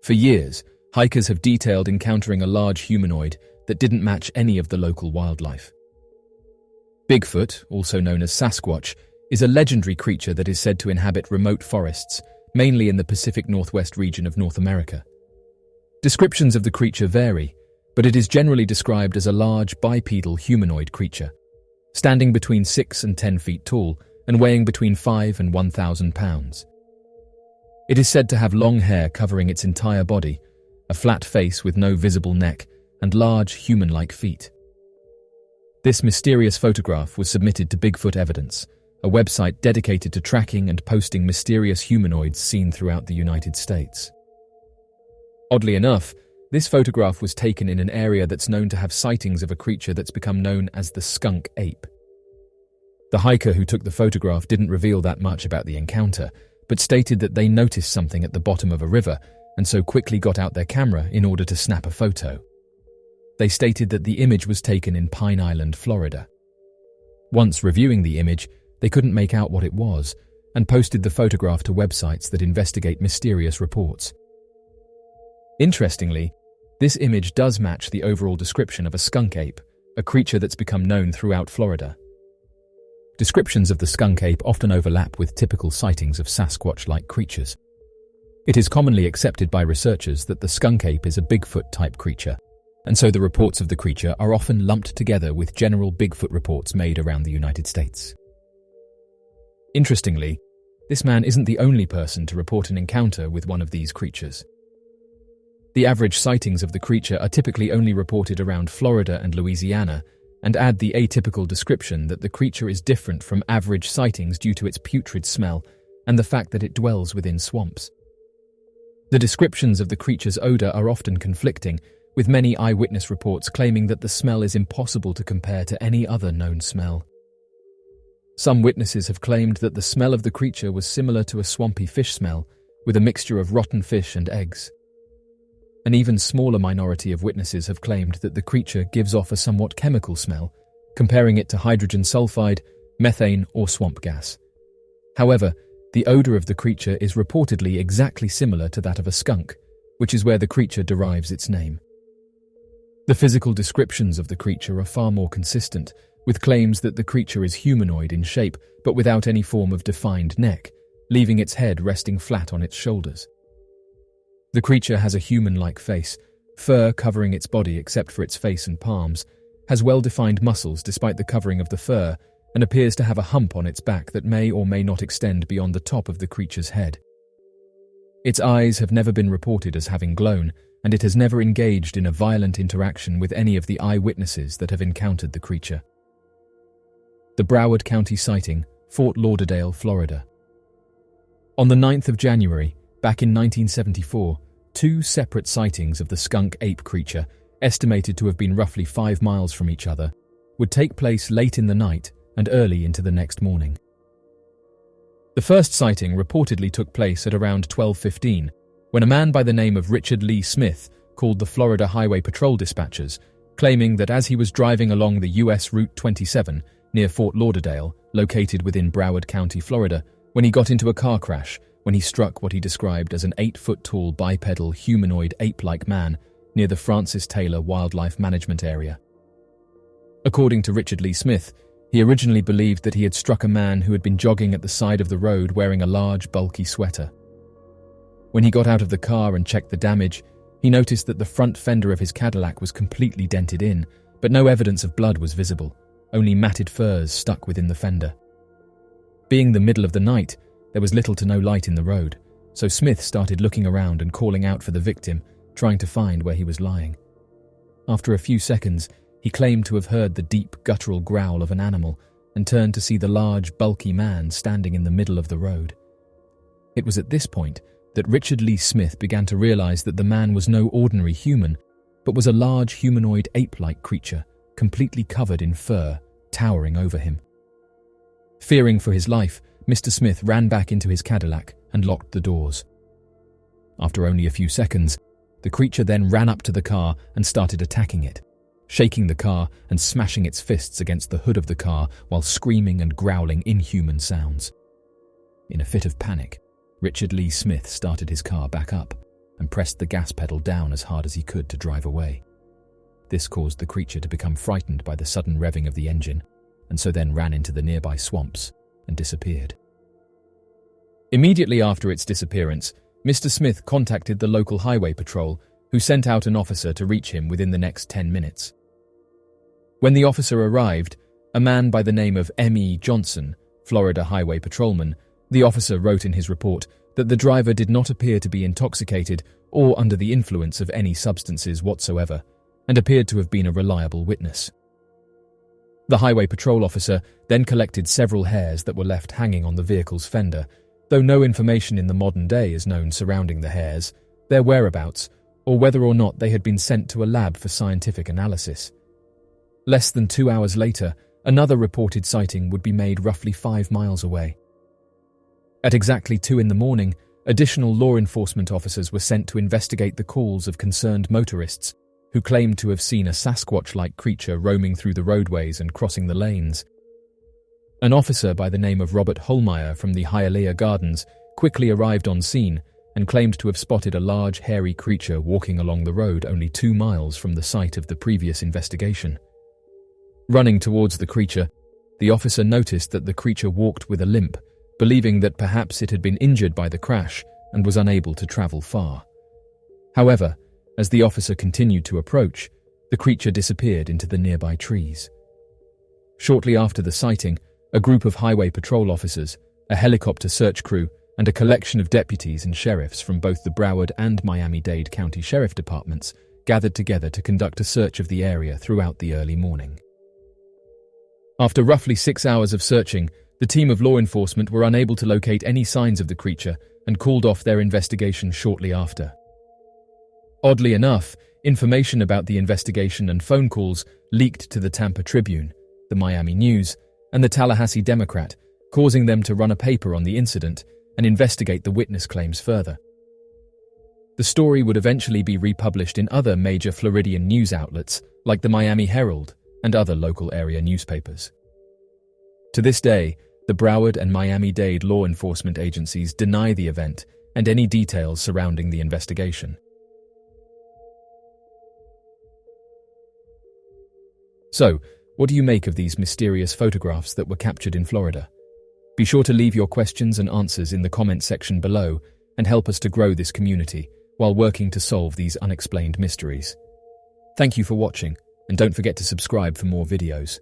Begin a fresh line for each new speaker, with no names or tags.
For years, hikers have detailed encountering a large humanoid that didn't match any of the local wildlife. Bigfoot, also known as Sasquatch, is a legendary creature that is said to inhabit remote forests, mainly in the Pacific Northwest region of North America. Descriptions of the creature vary, but it is generally described as a large bipedal humanoid creature, standing between 6 and 10 feet tall and weighing between 5 and 1,000 pounds. It is said to have long hair covering its entire body, a flat face with no visible neck, and large human-like feet. This mysterious photograph was submitted to Bigfoot Evidence, a website dedicated to tracking and posting mysterious humanoids seen throughout the United States. Oddly enough, this photograph was taken in an area that's known to have sightings of a creature that's become known as the skunk ape. The hiker who took the photograph didn't reveal that much about the encounter, but stated that they noticed something at the bottom of a river and so quickly got out their camera in order to snap a photo. They stated that the image was taken in Pine Island, Florida. Once reviewing the image, they couldn't make out what it was and posted the photograph to websites that investigate mysterious reports. Interestingly, this image does match the overall description of a skunk ape, a creature that's become known throughout Florida. Descriptions of the skunk ape often overlap with typical sightings of Sasquatch-like creatures. It is commonly accepted by researchers that the skunk ape is a Bigfoot-type creature, and so the reports of the creature are often lumped together with general Bigfoot reports made around the United States. Interestingly, this man isn't the only person to report an encounter with one of these creatures. The average sightings of the creature are typically only reported around Florida and Louisiana, and add the atypical description that the creature is different from average sightings due to its putrid smell and the fact that it dwells within swamps. The descriptions of the creature's odor are often conflicting, with many eyewitness reports claiming that the smell is impossible to compare to any other known smell. Some witnesses have claimed that the smell of the creature was similar to a swampy fish smell, with a mixture of rotten fish and eggs. An even smaller minority of witnesses have claimed that the creature gives off a somewhat chemical smell, comparing it to hydrogen sulfide, methane, or swamp gas. However, the odor of the creature is reportedly exactly similar to that of a skunk, which is where the creature derives its name. The physical descriptions of the creature are far more consistent, with claims that the creature is humanoid in shape but without any form of defined neck, leaving its head resting flat on its shoulders. The creature has a human-like face, fur covering its body except for its face and palms, has well-defined muscles despite the covering of the fur, and appears to have a hump on its back that may or may not extend beyond the top of the creature's head. Its eyes have never been reported as having glown, and it has never engaged in a violent interaction with any of the eyewitnesses that have encountered the creature. The Broward County sighting, Fort Lauderdale, Florida. On the 9th of January, back in 1974, 2 separate sightings of the skunk ape creature, estimated to have been roughly 5 miles from each other, would take place late in the night and early into the next morning. The first sighting reportedly took place at around 12:15, when a man by the name of Richard Lee Smith called the Florida Highway Patrol dispatchers, claiming that as he was driving along the U.S. Route 27 near Fort Lauderdale, located within Broward County, Florida, when he got into a car crash when he struck what he described as an 8-foot-tall bipedal humanoid ape-like man near the Francis Taylor Wildlife Management Area. According to Richard Lee Smith, he originally believed that he had struck a man who had been jogging at the side of the road wearing a large, bulky sweater. When he got out of the car and checked the damage, he noticed that the front fender of his Cadillac was completely dented in, but no evidence of blood was visible, only matted furs stuck within the fender. Being the middle of the night, there was little to no light in the road, so Smith started looking around and calling out for the victim, trying to find where he was lying. After a few seconds, he claimed to have heard the deep guttural growl of an animal and turned to see the large, bulky man standing in the middle of the road. It was at this point that Richard Lee Smith began to realize that the man was no ordinary human, but was a large humanoid ape-like creature, completely covered in fur, towering over him. Fearing for his life, Mr. Smith ran back into his Cadillac and locked the doors. After only a few seconds, the creature then ran up to the car and started attacking it, shaking the car and smashing its fists against the hood of the car while screaming and growling inhuman sounds. In a fit of panic, Richard Lee Smith started his car back up, and pressed the gas pedal down as hard as he could to drive away. This caused the creature to become frightened by the sudden revving of the engine, and so then ran into the nearby swamps and disappeared. Immediately after its disappearance, Mr. Smith contacted the local highway patrol, who sent out an officer to reach him within the next 10 minutes. When the officer arrived, a man by the name of M.E. Johnson, Florida highway patrolman, the officer wrote in his report that the driver did not appear to be intoxicated or under the influence of any substances whatsoever, and appeared to have been a reliable witness. The highway patrol officer then collected several hairs that were left hanging on the vehicle's fender, though no information in the modern day is known surrounding the hairs, their whereabouts, or whether or not they had been sent to a lab for scientific analysis. Less than 2 hours later, another reported sighting would be made roughly 5 miles away. At exactly 2 a.m, additional law enforcement officers were sent to investigate the calls of concerned motorists who claimed to have seen a Sasquatch-like creature roaming through the roadways and crossing the lanes. An officer by the name of Robert Holmeyer from the Hialeah Gardens quickly arrived on scene and claimed to have spotted a large, hairy creature walking along the road only 2 miles from the site of the previous investigation. Running towards the creature, the officer noticed that the creature walked with a limp, believing that perhaps it had been injured by the crash and was unable to travel far. However, as the officer continued to approach, the creature disappeared into the nearby trees. Shortly after the sighting, a group of highway patrol officers, a helicopter search crew, and a collection of deputies and sheriffs from both the Broward and Miami-Dade County Sheriff Departments gathered together to conduct a search of the area throughout the early morning. After roughly 6 hours of searching, the team of law enforcement were unable to locate any signs of the creature and called off their investigation shortly after. Oddly enough, information about the investigation and phone calls leaked to the Tampa Tribune, the Miami News, and the Tallahassee Democrat, causing them to run a paper on the incident and investigate the witness claims further. The story would eventually be republished in other major Floridian news outlets like the Miami Herald and other local area newspapers. To this day, the Broward and Miami-Dade law enforcement agencies deny the event and any details surrounding the investigation. So, what do you make of these mysterious photographs that were captured in Florida? Be sure to leave your questions and answers in the comment section below and help us to grow this community while working to solve these unexplained mysteries. Thank you for watching, and don't forget to subscribe for more videos.